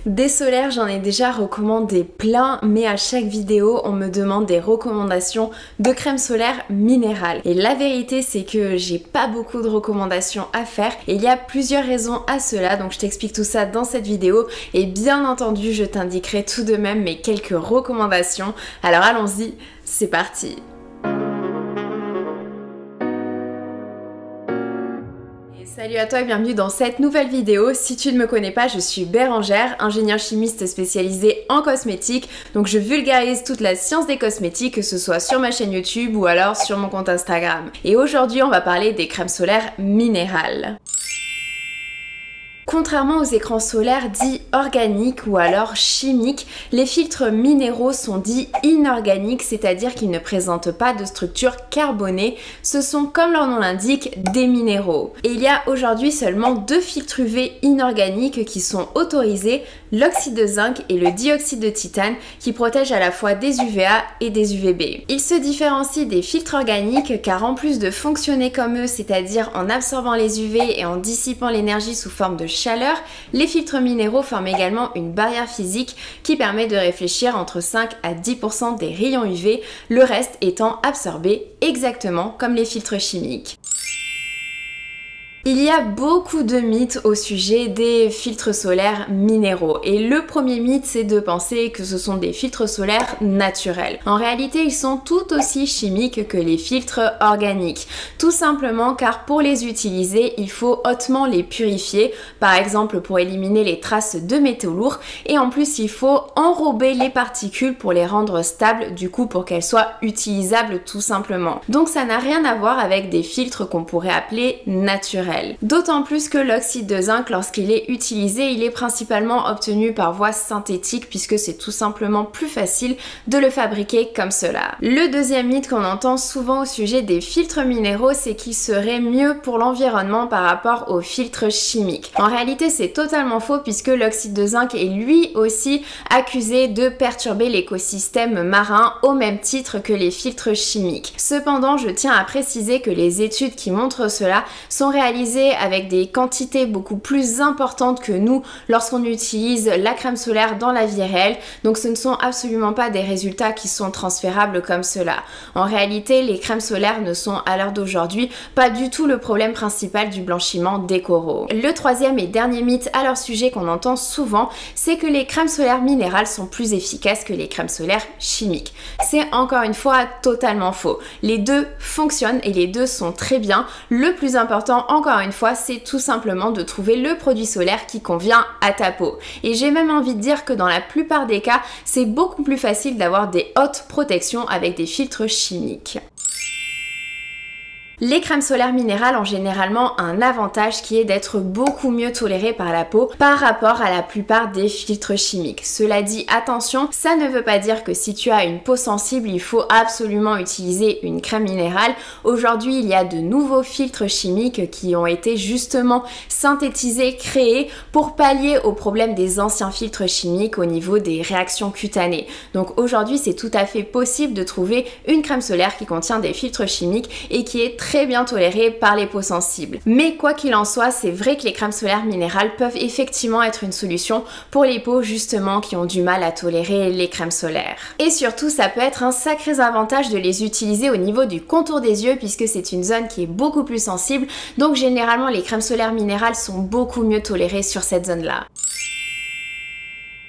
Des solaires, j'en ai déjà recommandé plein, mais à chaque vidéo, on me demande des recommandations de crème solaire minérale. Et la vérité, c'est que j'ai pas beaucoup de recommandations à faire et il y a plusieurs raisons à cela, donc je t'explique tout ça dans cette vidéo et bien entendu, je t'indiquerai tout de même mes quelques recommandations. Alors allons-y, c'est parti! Salut à toi et bienvenue dans cette nouvelle vidéo. Si tu ne me connais pas, je suis Bérangère, ingénieure chimiste spécialisée en cosmétiques. Donc je vulgarise toute la science des cosmétiques, que ce soit sur ma chaîne YouTube ou alors sur mon compte Instagram. Et aujourd'hui, on va parler des crèmes solaires minérales. Contrairement aux écrans solaires dits organiques ou alors chimiques, les filtres minéraux sont dits inorganiques, c'est-à-dire qu'ils ne présentent pas de structure carbonée. Ce sont, comme leur nom l'indique, des minéraux. Et il y a aujourd'hui seulement deux filtres UV inorganiques qui sont autorisés, l'oxyde de zinc et le dioxyde de titane, qui protègent à la fois des UVA et des UVB. Ils se différencient des filtres organiques car en plus de fonctionner comme eux, c'est-à-dire en absorbant les UV et en dissipant l'énergie sous forme de chaleur, les filtres minéraux forment également une barrière physique qui permet de réfléchir entre 5 à 10% des rayons UV, le reste étant absorbé exactement comme les filtres chimiques. Il y a beaucoup de mythes au sujet des filtres solaires minéraux et le premier mythe c'est de penser que ce sont des filtres solaires naturels. En réalité ils sont tout aussi chimiques que les filtres organiques, tout simplement car pour les utiliser il faut hautement les purifier, par exemple pour éliminer les traces de métaux lourds et en plus il faut enrober les particules pour les rendre stables, du coup pour qu'elles soient utilisables tout simplement. Donc ça n'a rien à voir avec des filtres qu'on pourrait appeler naturels. D'autant plus que l'oxyde de zinc, lorsqu'il est utilisé, il est principalement obtenu par voie synthétique puisque c'est tout simplement plus facile de le fabriquer comme cela. Le deuxième mythe qu'on entend souvent au sujet des filtres minéraux, c'est qu'ils seraient mieux pour l'environnement par rapport aux filtres chimiques. En réalité, c'est totalement faux puisque l'oxyde de zinc est lui aussi accusé de perturber l'écosystème marin au même titre que les filtres chimiques. Cependant, je tiens à préciser que les études qui montrent cela sont réalisées avec des quantités beaucoup plus importantes que nous lorsqu'on utilise la crème solaire dans la vie réelle, donc ce ne sont absolument pas des résultats qui sont transférables comme cela. En réalité, les crèmes solaires ne sont à l'heure d'aujourd'hui pas du tout le problème principal du blanchiment des coraux. Le troisième et dernier mythe à leur sujet qu'on entend souvent, c'est que les crèmes solaires minérales sont plus efficaces que les crèmes solaires chimiques. C'est encore une fois totalement faux. Les deux fonctionnent et les deux sont très bien. Le plus important, encore une fois, c'est tout simplement de trouver le produit solaire qui convient à ta peau. Et j'ai même envie de dire que dans la plupart des cas, c'est beaucoup plus facile d'avoir des hautes protections avec des filtres chimiques. Les crèmes solaires minérales ont généralement un avantage qui est d'être beaucoup mieux tolérées par la peau par rapport à la plupart des filtres chimiques. Cela dit, attention, ça ne veut pas dire que si tu as une peau sensible, il faut absolument utiliser une crème minérale. Aujourd'hui, il y a de nouveaux filtres chimiques qui ont été justement synthétisés, créés pour pallier aux problèmes des anciens filtres chimiques au niveau des réactions cutanées. Donc aujourd'hui, c'est tout à fait possible de trouver une crème solaire qui contient des filtres chimiques et qui est très bien tolérée par les peaux sensibles. Mais quoi qu'il en soit, c'est vrai que les crèmes solaires minérales peuvent effectivement être une solution pour les peaux justement qui ont du mal à tolérer les crèmes solaires. Et surtout, ça peut être un sacré avantage de les utiliser au niveau du contour des yeux puisque c'est une zone qui est beaucoup plus sensible. Donc généralement, les crèmes solaires minérales sont beaucoup mieux tolérées sur cette zone-là.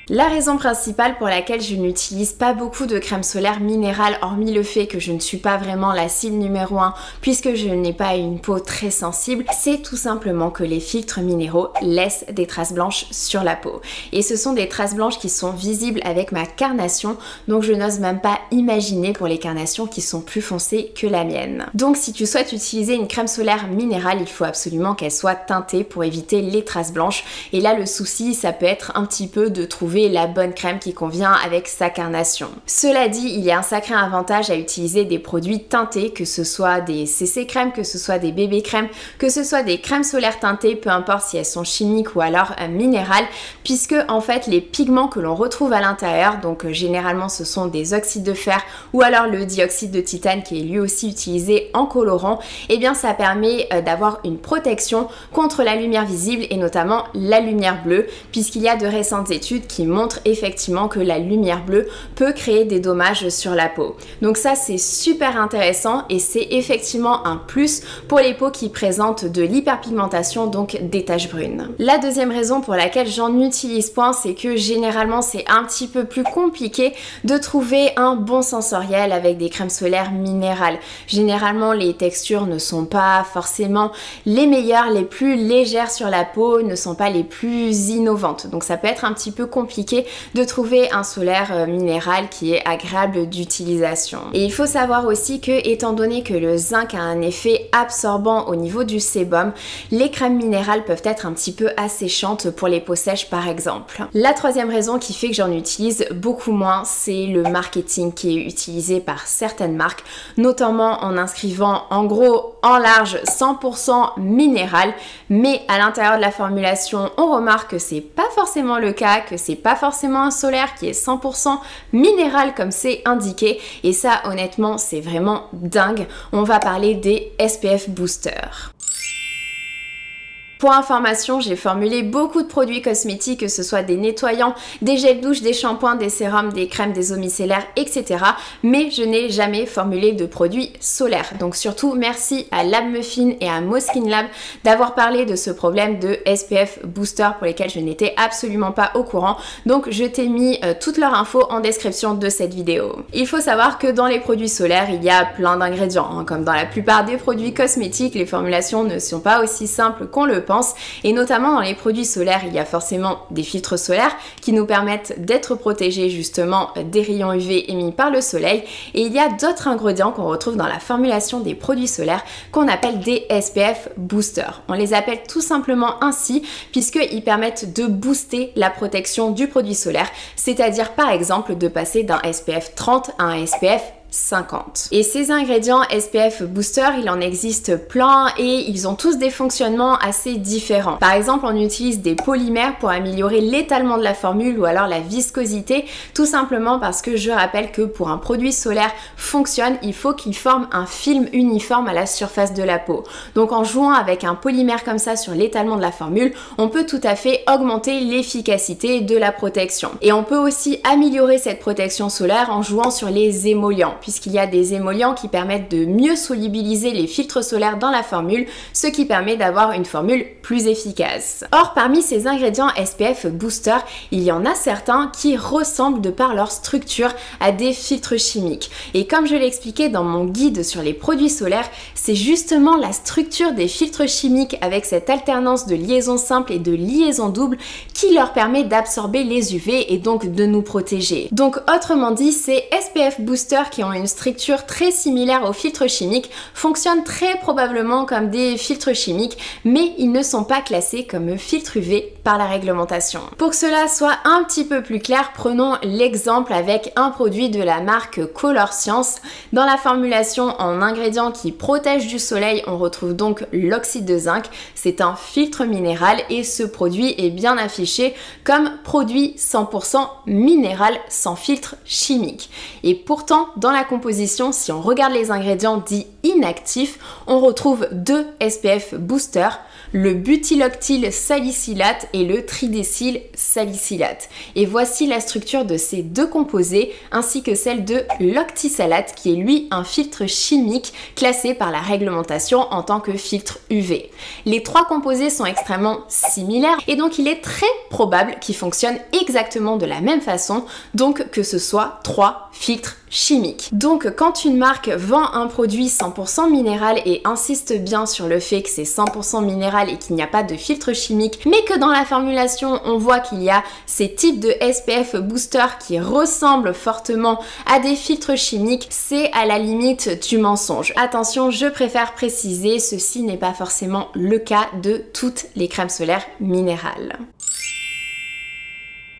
La raison principale pour laquelle je n'utilise pas beaucoup de crème solaire minérale, hormis le fait que je ne suis pas vraiment la cible numéro 1 puisque je n'ai pas une peau très sensible, c'est tout simplement que les filtres minéraux laissent des traces blanches sur la peau. Et ce sont des traces blanches qui sont visibles avec ma carnation, donc je n'ose même pas imaginer pour les carnations qui sont plus foncées que la mienne. Donc si tu souhaites utiliser une crème solaire minérale, il faut absolument qu'elle soit teintée pour éviter les traces blanches. Et là le souci, ça peut être un petit peu de trouver trouver la bonne crème qui convient avec sa carnation. Cela dit, il y a un sacré avantage à utiliser des produits teintés, que ce soit des CC crèmes, que ce soit des bébé crèmes, que ce soit des crèmes solaires teintées, peu importe si elles sont chimiques ou alors minérales, puisque en fait les pigments que l'on retrouve à l'intérieur, donc généralement ce sont des oxydes de fer ou alors le dioxyde de titane qui est lui aussi utilisé en colorant, et bien ça permet d'avoir une protection contre la lumière visible et notamment la lumière bleue, puisqu'il y a de récentes études qui montrent effectivement que la lumière bleue peut créer des dommages sur la peau. Donc ça c'est super intéressant et c'est effectivement un plus pour les peaux qui présentent de l'hyperpigmentation, donc des taches brunes. La deuxième raison pour laquelle j'en utilise point, c'est que généralement c'est un petit peu plus compliqué de trouver un bon sensoriel avec des crèmes solaires minérales. Généralement les textures ne sont pas forcément les meilleures, les plus légères sur la peau, ne sont pas les plus innovantes. Donc ça peut être un petit peu compliqué de trouver un solaire minéral qui est agréable d'utilisation. Et il faut savoir aussi que, étant donné que le zinc a un effet absorbant au niveau du sébum, les crèmes minérales peuvent être un petit peu asséchantes pour les peaux sèches par exemple. La troisième raison qui fait que j'en utilise beaucoup moins, c'est le marketing qui est utilisé par certaines marques, notamment en inscrivant en gros en large 100% minéral, mais à l'intérieur de la formulation on remarque que c'est pas forcément le cas, que c'est pas forcément un solaire qui est 100% minéral comme c'est indiqué, et ça honnêtement c'est vraiment dingue. On va parler des SPF boosters. Pour information, j'ai formulé beaucoup de produits cosmétiques, que ce soit des nettoyants, des gels douche, des shampoings, des sérums, des crèmes, des eaux micellaires, etc. Mais je n'ai jamais formulé de produits solaires. Donc surtout, merci à Lab Muffin et à Moskin Lab d'avoir parlé de ce problème de SPF booster pour lesquels je n'étais absolument pas au courant. Donc je t'ai mis toutes leurs infos en description de cette vidéo. Il faut savoir que dans les produits solaires, il y a plein d'ingrédients, hein. Comme dans la plupart des produits cosmétiques, les formulations ne sont pas aussi simples qu'on le pense, et notamment dans les produits solaires, il y a forcément des filtres solaires qui nous permettent d'être protégés justement des rayons UV émis par le soleil, et il y a d'autres ingrédients qu'on retrouve dans la formulation des produits solaires qu'on appelle des SPF boosters. On les appelle tout simplement ainsi puisqu'ils permettent de booster la protection du produit solaire, c'est-à-dire par exemple de passer d'un SPF 30 à un SPF 50. Et ces ingrédients SPF booster, il en existe plein et ils ont tous des fonctionnements assez différents. Par exemple, on utilise des polymères pour améliorer l'étalement de la formule ou alors la viscosité, tout simplement parce que je rappelle que pour un produit solaire fonctionne, il faut qu'il forme un film uniforme à la surface de la peau. Donc en jouant avec un polymère comme ça sur l'étalement de la formule, on peut tout à fait augmenter l'efficacité de la protection. Et on peut aussi améliorer cette protection solaire en jouant sur les émollients, puisqu'il y a des émollients qui permettent de mieux solubiliser les filtres solaires dans la formule, ce qui permet d'avoir une formule plus efficace. Or, parmi ces ingrédients SPF booster, il y en a certains qui ressemblent de par leur structure à des filtres chimiques. Et comme je l'ai expliqué dans mon guide sur les produits solaires, c'est justement la structure des filtres chimiques avec cette alternance de liaison simple et de liaison double qui leur permet d'absorber les UV et donc de nous protéger. Donc autrement dit, ces SPF boosters qui ont une structure très similaire aux filtres chimiques fonctionnent très probablement comme des filtres chimiques, mais ils ne sont pas classés comme filtres UV par la réglementation. Pour que cela soit un petit peu plus clair, prenons l'exemple avec un produit de la marque Color Science. Dans la formulation en ingrédients qui protègent du soleil, on retrouve donc l'oxyde de zinc. C'est un filtre minéral et ce produit est bien affiché comme produit 100% minéral sans filtre chimique. Et pourtant, dans la composition, si on regarde les ingrédients dits inactifs, on retrouve deux SPF boosters, le butyloctyl salicylate et le tridécyl salicylate. Et voici la structure de ces deux composés ainsi que celle de l'octisalate qui est lui un filtre chimique classé par la réglementation en tant que filtre UV. Les trois composés sont extrêmement similaires et donc il est très probable qu'ils fonctionnent exactement de la même façon, donc que ce soit trois filtres chimiques. Donc quand une marque vend un produit 100% minéral et insiste bien sur le fait que c'est 100% minéral et qu'il n'y a pas de filtre chimique, mais que dans la formulation on voit qu'il y a ces types de SPF booster qui ressemblent fortement à des filtres chimiques, c'est à la limite du mensonge. Attention, je préfère préciser, ceci n'est pas forcément le cas de toutes les crèmes solaires minérales.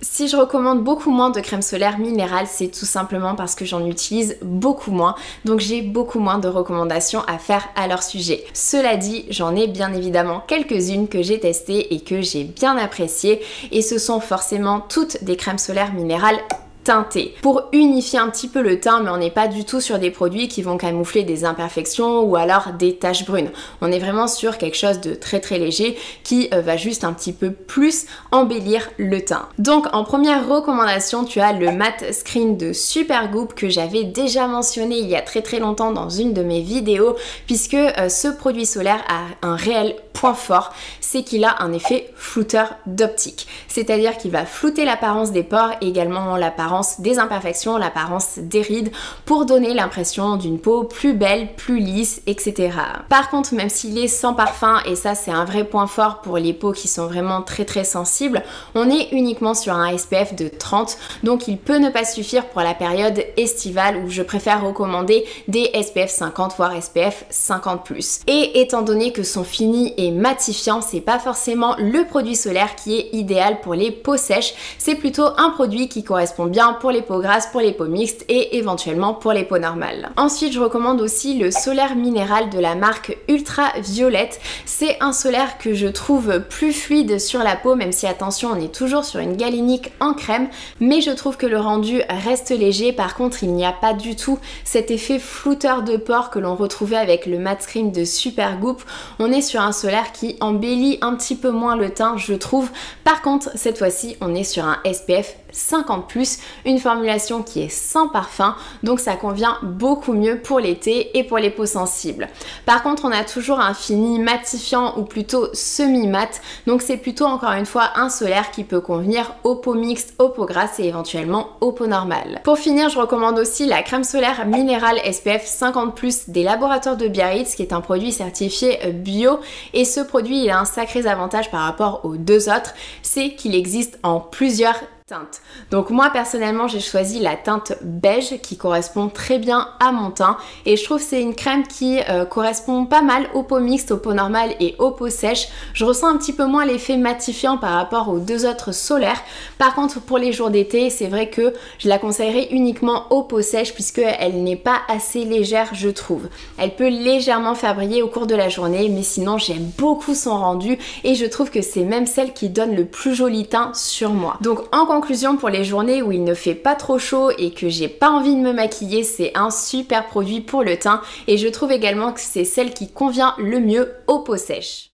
Si je recommande beaucoup moins de crème solaire minérale, c'est tout simplement parce que j'en utilise beaucoup moins, donc j'ai beaucoup moins de recommandations à faire à leur sujet. Cela dit, j'en ai bien évidemment quelques-unes que j'ai testées et que j'ai bien appréciées, et ce sont forcément toutes des crèmes solaires minérales teintées pour unifier un petit peu le teint, mais on n'est pas du tout sur des produits qui vont camoufler des imperfections ou alors des taches brunes. On est vraiment sur quelque chose de très léger qui va juste un petit peu plus embellir le teint. Donc en première recommandation, tu as le Matte Screen de Supergoop que j'avais déjà mentionné il y a très longtemps dans une de mes vidéos, puisque ce produit solaire a un réel point fort, c'est qu'il a un effet flouteur d'optique. C'est-à-dire qu'il va flouter l'apparence des pores et également l'apparence des imperfections, l'apparence des rides pour donner l'impression d'une peau plus belle, plus lisse, etc. Par contre, même s'il est sans parfum, et ça c'est un vrai point fort pour les peaux qui sont vraiment très sensibles, on est uniquement sur un SPF de 30, donc il peut ne pas suffire pour la période estivale où je préfère recommander des SPF 50 voire SPF 50+. Et étant donné que son fini est matifiant, c'est pas forcément le produit solaire qui est idéal pour les peaux sèches, c'est plutôt un produit qui correspond bien pour les peaux grasses, pour les peaux mixtes et éventuellement pour les peaux normales. Ensuite, je recommande aussi le solaire minéral de la marque Ultraviolette. C'est un solaire que je trouve plus fluide sur la peau, même si attention, on est toujours sur une galénique en crème, mais je trouve que le rendu reste léger. Par contre, il n'y a pas du tout cet effet flouteur de pores que l'on retrouvait avec le Matte Screen de Supergoop. On est sur un solaire qui embellit un petit peu moins le teint, je trouve. Par contre, cette fois-ci, on est sur un SPF 50+, une formulation qui est sans parfum, donc ça convient beaucoup mieux pour l'été et pour les peaux sensibles. Par contre, on a toujours un fini matifiant ou plutôt semi-mat, donc c'est plutôt encore une fois un solaire qui peut convenir aux peaux mixtes, aux peaux grasses et éventuellement aux peaux normales. Pour finir, je recommande aussi la crème solaire minérale SPF 50+ des laboratoires de Biarritz, qui est un produit certifié bio, et ce produit il a un sacré avantage par rapport aux deux autres, c'est qu'il existe en plusieurs teinte. Donc moi personnellement j'ai choisi la teinte beige qui correspond très bien à mon teint et je trouve que c'est une crème qui correspond pas mal aux peaux mixtes, aux peaux normales et aux peaux sèches. Je ressens un petit peu moins l'effet matifiant par rapport aux deux autres solaires. Par contre pour les jours d'été c'est vrai que je la conseillerais uniquement aux peaux sèches puisque elle n'est pas assez légère je trouve. Elle peut légèrement faire briller au cours de la journée mais sinon j'aime beaucoup son rendu et je trouve que c'est même celle qui donne le plus joli teint sur moi. Donc en conclusion, pour les journées où il ne fait pas trop chaud et que j'ai pas envie de me maquiller, c'est un super produit pour le teint et je trouve également que c'est celle qui convient le mieux aux peaux sèches.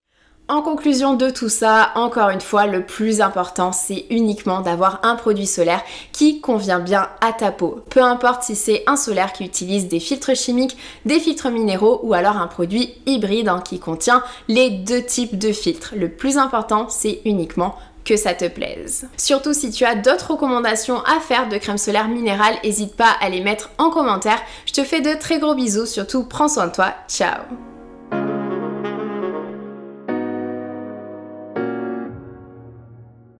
En conclusion de tout ça, encore une fois, le plus important, c'est uniquement d'avoir un produit solaire qui convient bien à ta peau. Peu importe si c'est un solaire qui utilise des filtres chimiques, des filtres minéraux ou alors un produit hybride qui contient les deux types de filtres. Le plus important, c'est uniquement que ça te plaise. Surtout si tu as d'autres recommandations à faire de crème solaire minérale, n'hésite pas à les mettre en commentaire. Je te fais de très gros bisous, surtout prends soin de toi, ciao!